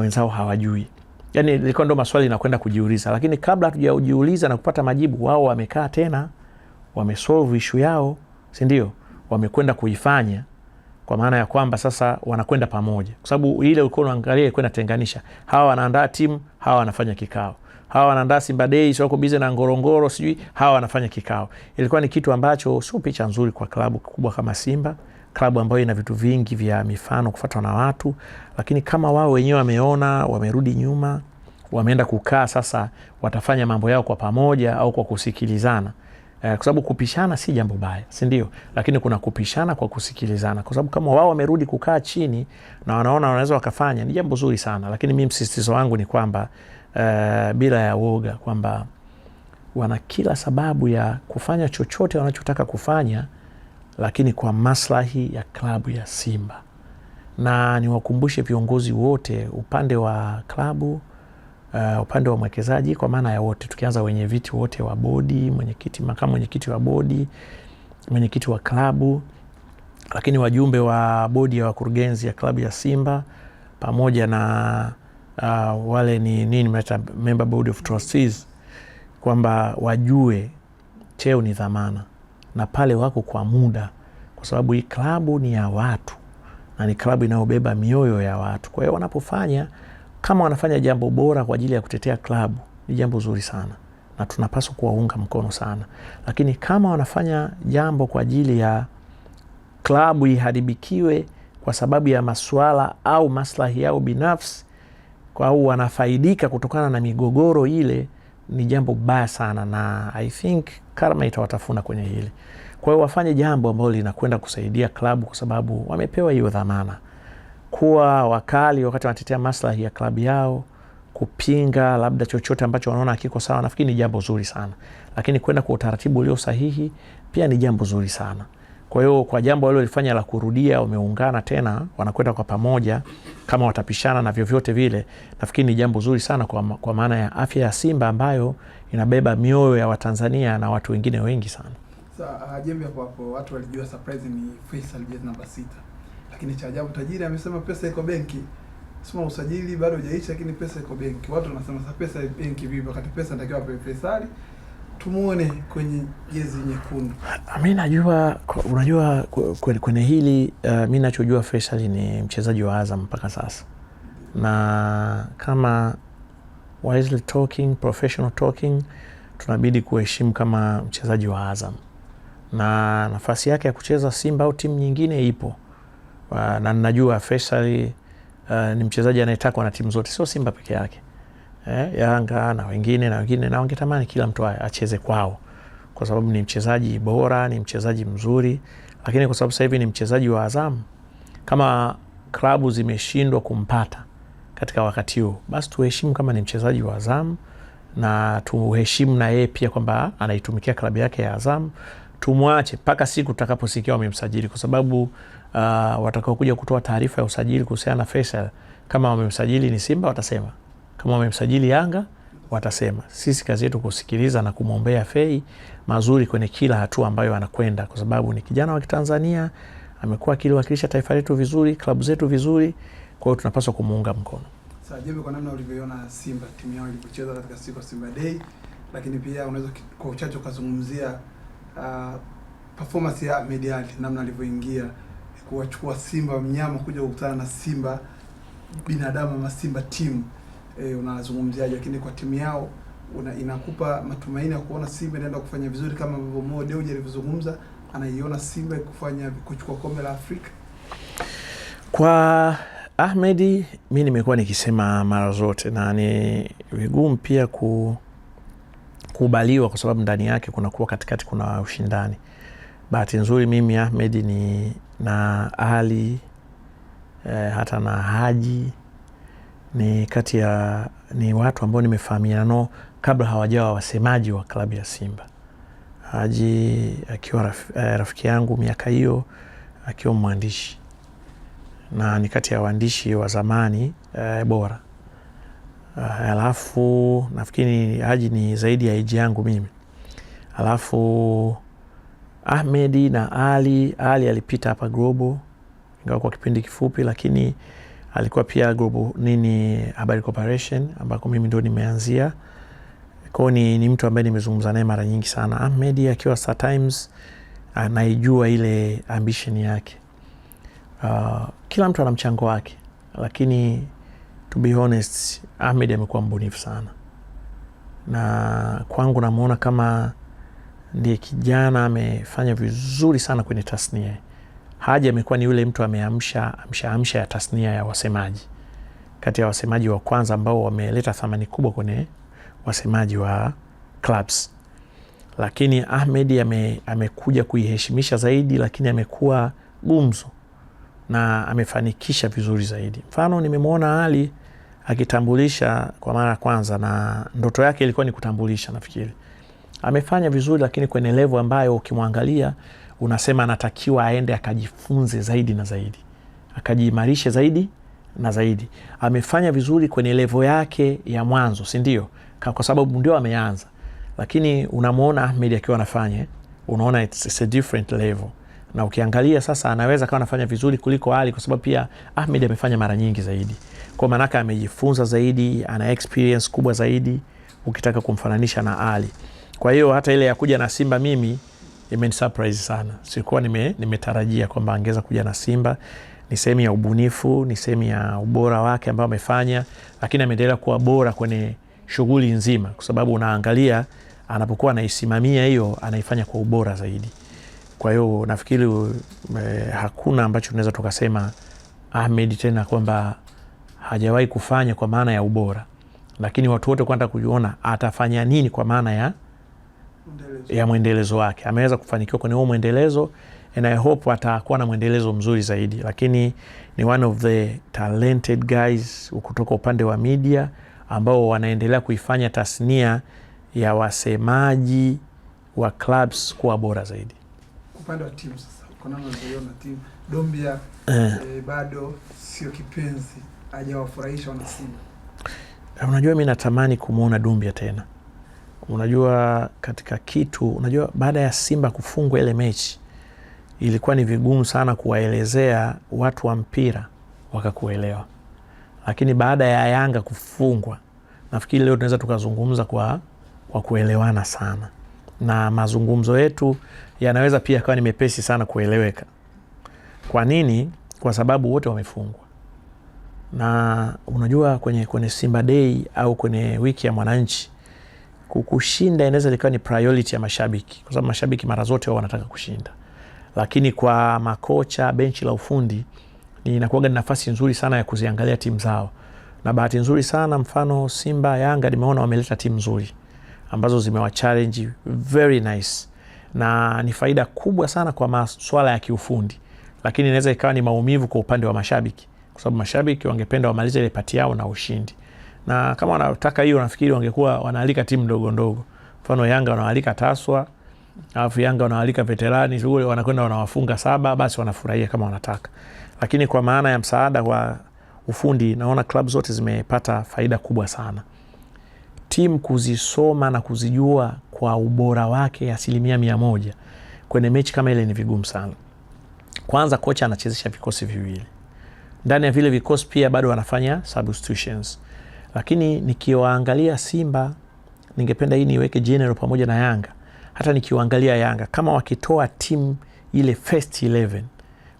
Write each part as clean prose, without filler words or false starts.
wenzao hawajui. Yani ilikuwa ndo maswali nakwenda kujiuliza, lakini kabla hatujajiuliza na kupata majibu, wao wamekaa tena, wamesolve issue yao, si ndio? Wamekwenda kuifanya, kwa maana ya kwamba sasa wanakwenda pamoja, kwa sababu ile ulikuwa unaangalia ilikuwa inatenganisha. Hawa wanaandaa timu, hawa wanafanya kikao. Hawa wanaandaa Simba Day, sio wako busy na Ngorongoro sijui, hawa wanafanya kikao. Ilikuwa ni kitu ambacho sio picha nzuri kwa klabu kubwa kama Simba, klabu ambayo ina vitu vingi vya mifano kufuatwa na watu. Lakini kama wao wenyewe wameona, wamerudi nyuma, wameenda kukaa sasa, watafanya mambo yao kwa pamoja au kwa kusikilizana. Kwa sababu kupishana si jambo baya, si ndio? Lakini kuna kupishana kwa kusikilizana, kwa sababu kama wao wamerudi kukaa chini na wanaona wanaweza wakafanya, ni jambo zuri sana. Lakini mimi msisitizo wangu ni kwamba bila ya woga, kwamba wana kila sababu ya kufanya chochote wanachotaka kufanya, lakini kwa maslahi ya klabu ya Simba. Na niwakumbushe viongozi wote, upande wa klabu, upande wa mwekezaji, kwa maana ya wote, tukianza wenye viti wote wa bodi, mwenyekiti, makamu mwenyekiti wa bodi, mwenyekiti wa klabu, lakini wajumbe wa bodi ya wakurugenzi ya klabu ya Simba, pamoja na wale ni nini mnaita member board of trustees, kwamba wajue cheo ni dhamana na pale wako kwa muda, kwa sababu hii klabu ni ya watu na ni klabu inayobeba mioyo ya watu. Kwa hiyo wanapofanya, kama wanafanya jambo bora kwa ajili ya kutetea klabu, ni jambo zuri sana na tunapaswa kuwaunga mkono sana. Lakini kama wanafanya jambo kwa ajili ya klabu iharibikiwe kwa sababu ya masuala au maslahi yao binafsi, kwa au wanafaidika kutokana na migogoro ile, ni jambo baya sana, na I think karma itawatafuna kwenye hili. Kwa hiyo wafanye jambo ambalo linakwenda kusaidia klabu, kwa sababu wamepewa hiyo dhamana. Kuwa wakali wakati wanatetea maslahi ya klabu yao, kupinga labda chochote ambacho wanaona hakiko sawa, nafikiri ni jambo zuri sana. Lakini kwenda kwa utaratibu ulio sahihi pia ni jambo zuri sana. Kwa hiyo kwa jambo walilofanya la kurudia, wameungana tena, wanakwenda kwa pamoja, kama watapishana na vyovyote vile, nafikiri ni jambo zuri sana kwa maana ya afya ya Simba ambayo inabeba mioyo ya Watanzania na watu wengine wengi sana. Sasa Jembe, hapo watu walijua surprise ni Faisal jezi namba 6. Lakini cha ajabu tajiri amesema pesa iko benki. Sema usajili bado hujaishi, lakini pesa iko benki. Watu wanasema sasa pesa iko benki vipi wakati pesa inatakiwa kwa Faisal? Tumuone kwenye jezi nyekundu. Mimi najua, unajua kwenye hili mimi ninachojua Faisal ni mchezaji wa Azam mpaka sasa. Na kama wisely talking, professional talking, tunabidi kuheshimu kama mchezaji wa Azam. Na nafasi yake ya kucheza Simba au timu nyingine ipo. Na ninajua Faisal ni mchezaji anayetakwa na timu zote, sio Simba peke yake. Yanga na wengine na wangetamani kila mtu acheze kwao, kwa sababu ni mchezaji bora, ni mchezaji mzuri. Lakini kwa sababu sasa hivi ni mchezaji wa Azam, kama klabu zimeshindwa kumpata katika wakati huu, basi tuheshimu kama ni mchezaji wa Azam, na tuheshimu na yeye pia kwamba anaitumikia klabu yake ya Azam. Tumwache mpaka siku tutakaposikia wamemsajili, kwa sababu watakao kuja kutoa taarifa ya usajili kuhusiana na Faisal, kama wamemsajili ni Simba watasema, kama wamemsajili Yanga watasema. Sisi kazi yetu kusikiliza na kumwombea Fei mazuri kwenye kila hatua ambayo anakwenda, kwa sababu ni kijana wa Kitanzania, amekuwa akiwakilisha taifa letu vizuri, klabu zetu vizuri. Kwa hiyo tunapaswa kumuunga mkono. Sasa Jembe, kwa namna ulivyoona Simba timu yao ilipocheza katika siku ya Simba Day, lakini pia unaweza kwa uchache ukazungumzia performance ya Ahmed Ally, namna alivyoingia kuwachukua Simba mnyama kuja kukutana na Simba binadamu ama Simba team. Unazungumziaje? Lakini kwa timu yao inakupa matumaini ya kuona Simba inaenda kufanya vizuri kama ambavyo Mo Dewji alivyozungumza, anaiona Simba kufanya kuchukua kombe la Afrika? Kwa Ahmed, mimi nimekuwa nikisema mara zote, na ni vigumu pia kukubaliwa kwa sababu ndani yake kunakuwa katikati kuna ushindani. Bahati nzuri mimi Ahmed ni na Ali hata na Haji ni kati ya ni watu ambao nimefahamiana nao kabla hawajawa wasemaji wa klabu ya Simba. Haji akiwa rafiki yangu miaka hiyo, akiwa mwandishi, na ni kati ya waandishi wa zamani bora. Alafu nafikiri Haji ni zaidi ya age yangu mimi. Alafu Ahmed na Ali alipita hapa Global ingawa kwa kipindi kifupi, lakini alikuwa pia Global Habari Corporation ambako mimi ndo nimeanzia. Kwa ni mtu ambaye nimezungumza naye mara nyingi sana. Ahmed akiwa Star Times anaijua ile ambition yake. Kila mtu ana mchango wake, lakini to be honest, Ahmed amekuwa mbunifu sana, na kwangu namuona kama ndiye kijana amefanya vizuri sana kwenye tasnia. Haji amekuwa ni yule mtu ameamsha ya tasnia ya wasemaji, kati ya wasemaji wa kwanza ambao wameleta thamani kubwa kwenye wasemaji wa clubs. Lakini Ahmed amekuja kuiheshimisha zaidi, lakini amekuwa gumzo na amefanikisha vizuri zaidi. Mfano, nimemwona Ali akitambulisha kwa mara ya kwanza, na ndoto yake ilikuwa ni kutambulisha. Nafikiri amefanya vizuri, lakini kwenye level ambayo ukimwangalia unasema anatakiwa aende akajifunze zaidi na zaidi, akajiimarishe zaidi na zaidi. Amefanya vizuri kwenye level yake ya mwanzo, si ndio? Kwa sababu ndio ameanza, lakini unamuona Ahmed akiwa anafanya, unaona it's a different level. Na ukiangalia sasa anaweza kawa anafanya vizuri kuliko Ali, kwa sababu pia Ahmed amefanya mara nyingi zaidi. Kwa maana amejifunza zaidi, ana experience kubwa zaidi ukitaka kumfananisha na Ali. Kwa hiyo hata ile ya kuja na Simba mimi imenisurprise sana. Sikuwa nimetarajia kwamba angeza kuja na Simba. Ni sehemu ya ubunifu, ni sehemu ya ubora wake ambao amefanya, lakini ameendelea kuwa bora kwenye shughuli nzima, kwa sababu unaangalia anapokuwa anaisimamia hiyo, anaifanya kwa ubora zaidi. Kwa hiyo nafikiri hakuna ambacho tunaweza tukasema Ahmed tena kwamba hajawahi kufanya kwa maana ya ubora, lakini watu wote kwenda kujiona atafanya nini kwa maana ya mwendelezo wake. Ameweza kufanikiwa kwenye huo mwendelezo, and I hope atakuwa na mwendelezo mzuri zaidi. Lakini ni one of the talented guys kutoka upande wa media ambao wanaendelea kuifanya tasnia ya wasemaji wa clubs kuwa bora zaidi. Upande wa timu sasa, kuna nani unaona timu Dombia bado sio kipenzi, hajawafurahisha wana Simba? Unajua, mimi natamani kumuona Dombia tena. Unajua, katika kitu, unajua baada ya Simba kufungwa ile mechi ilikuwa ni vigumu sana kuwaelezea watu wa mpira wakakuelewa, lakini baada ya Yanga kufungwa nafikiri leo tunaweza tukazungumza kwa kuelewana sana, na mazungumzo yetu yanaweza pia kawa ni mepesi sana kueleweka. Kwa nini? Kwa sababu wote wamefungwa. Na unajua kwenye Simba Day au kwenye wiki ya Mwananchi, kukushinda inaweza likawa ni priority ya mashabiki, kwa sababu mashabiki mara zote wao wanataka kushinda. Lakini kwa makocha, benchi la ufundi, inakuwa ni nafasi nzuri sana ya kuziangalia timu zao. Na bahati nzuri sana, mfano Simba, Yanga, nimeona wameleta timu nzuri ambazo zimewachallenge very nice, na ni faida kubwa sana kwa masuala ya kiufundi. Lakini inaweza ikawa ni maumivu kwa upande wa mashabiki, kwa sababu mashabiki wangependa wamalize ile pati yao na ushindi. Na kama wanataka hiyo, nafikiri wangekuwa wanaalika timu ndogo ndogo. Mfano Yanga wanaalika Taswa, alafu Yanga wanaalika Veterani, shughuli wanakwenda wanawafunga 7, basi wanafurahia kama wanataka. Lakini kwa maana ya msaada wa ufundi, naona club zote zimepata faida kubwa sana. Timu kuzisoma na kuzijua kwa ubora wake 100% kwenye mechi kama ile ni vigumu sana. Kwanza kocha anachezesha vikosi viwili. Ndani ya vile vikosi pia bado wanafanya substitutions. Lakini nikiwaangalia Simba, ningependa hii niweke general pamoja na Yanga. Hata nikiwaangalia Yanga, kama wakitoa timu ile first 11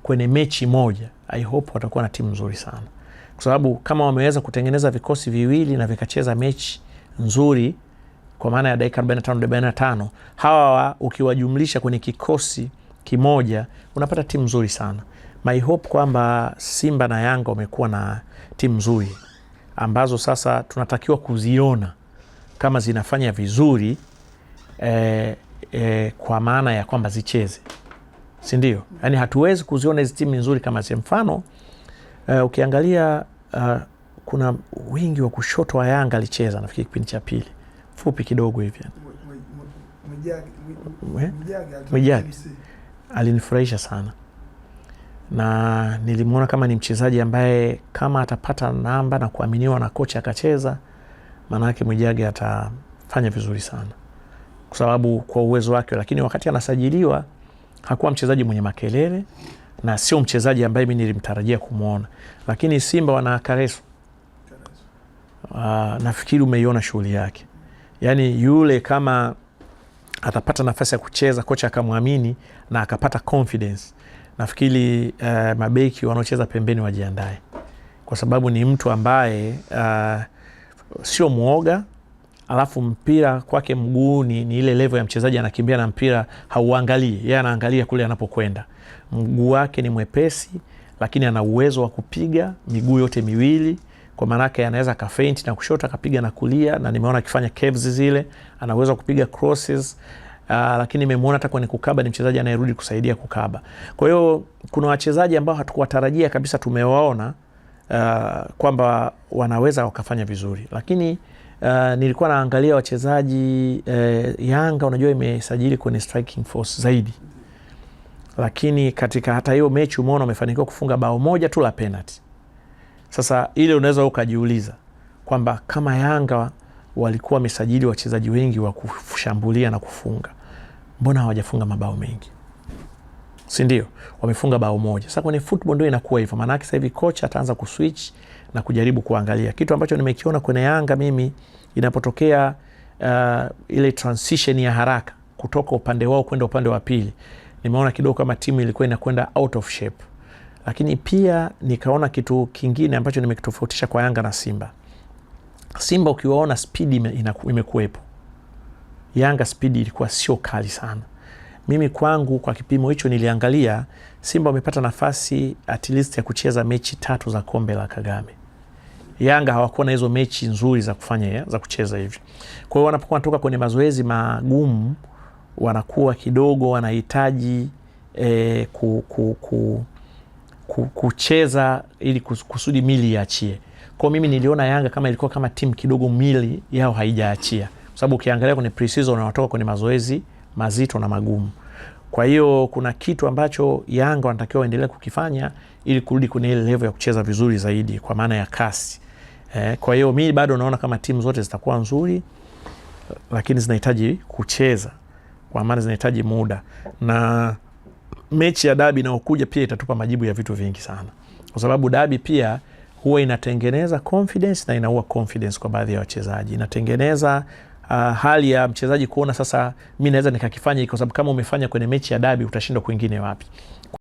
kwenye mechi moja, I hope watakuwa na timu nzuri sana. Kwa sababu kama wameweza kutengeneza vikosi viwili na vikacheza mechi nzuri kwa maana ya dakika 45 hawa ukiwajumlisha kwenye kikosi kimoja unapata timu nzuri sana. My hope kwamba Simba na Yanga wamekuwa na timu nzuri ambazo sasa tunatakiwa kuziona kama zinafanya vizuri kwa maana ya kwamba zicheze, si ndio? Yani hatuwezi kuziona hizi timu nzuri kama zi mfano ukiangalia kuna wingi wa kushoto wa Yanga alicheza nafikiri kipindi cha pili fupi kidogo hivi. Mwijage alinifurahisha sana, na nilimuona kama ni mchezaji ambaye kama atapata namba na kuaminiwa na kocha akacheza, maana yake Mwijage atafanya vizuri sana kwa sababu kwa uwezo wake. Lakini wakati anasajiliwa hakuwa mchezaji mwenye makelele, na sio mchezaji ambaye mimi nilimtarajia kumuona. Lakini Simba wana Kareso. Nafikiri umeiona shughuli yake. Yani yule kama atapata nafasi ya kucheza, kocha akamwamini na akapata confidence, nafikiri mabeki wanaocheza pembeni wajiandae, kwa sababu ni mtu ambaye sio muoga, alafu mpira kwake mguu ni ile level ya mchezaji anakimbia na mpira hauangalii, yeye anaangalia kule anapokwenda. Mguu wake ni mwepesi, lakini ana uwezo wa kupiga miguu yote miwili, kwa maana yake anaweza ka feint na kushoto akapiga na kulia, na nimeona akifanya caves zile, ana uwezo kupiga crosses. Lakini nimemuona hata kwenye kukaba ni mchezaji anayerudi kusaidia kukaba. Kwa hiyo kuna wachezaji ambao hatukuwatarajia kabisa, tumewaona kwamba wanaweza wakafanya vizuri. Lakini nilikuwa naangalia wachezaji Yanga, unajua imesajili kwenye striking force zaidi, lakini katika hata hiyo mechi umeona wamefanikiwa kufunga bao moja tu la penalty. Sasa ile unaweza ukajiuliza kwamba kama Yanga walikuwa wamesajili wachezaji wengi wa kushambulia na kufunga, mbona hawajafunga mabao mengi? Si ndio? Wamefunga bao moja. Sasa kwenye football ndio inakuwa hivyo. Maana yake sasa hivi kocha ataanza kuswitch na kujaribu kuangalia. Kitu ambacho nimekiona kwenye Yanga mimi, inapotokea ile transition ya haraka kutoka upande wao kwenda upande wa pili, nimeona kidogo kama timu ilikuwa inakwenda out of shape. Lakini pia nikaona kitu kingine ambacho nimekitofautisha kwa Yanga na Simba. Simba ukiwaona speed imekuwepo. Yanga speed ilikuwa sio kali sana. Mimi kwangu kwa kipimo hicho niliangalia Simba wamepata nafasi at least ya kucheza mechi 3 za kombe la Kagame. Yanga hawakuwa na hizo mechi nzuri za kufanya za kucheza hivi. Kwa hiyo wanapokuwa wanatoka kwenye mazoezi magumu, wanakuwa kidogo wanahitaji kucheza ili kusudi mili iachie. Kwa mimi niliona Yanga kama ilikuwa kama timu kidogo mili yao haijaachia, kwa sababu ukiangalia kwenye pre-season wanatoka kwenye mazoezi mazito na magumu. Kwa hiyo kuna kitu ambacho Yanga wanatakiwa waendelee kukifanya ili kurudi kwenye ile level ya kucheza vizuri zaidi, kwa maana ya kasi. Kwa hiyo mimi bado naona kama timu zote zitakuwa nzuri, lakini zinahitaji kucheza, kwa maana zinahitaji muda, na mechi ya dabi inayokuja pia itatupa majibu ya vitu vingi sana, kwa sababu dabi pia huwa inatengeneza confidence na inaua confidence kwa baadhi ya wachezaji. Inatengeneza hali ya mchezaji kuona sasa mimi naweza nikakifanya, kwa sababu kama umefanya kwenye mechi ya dabi utashindwa kwingine wapi.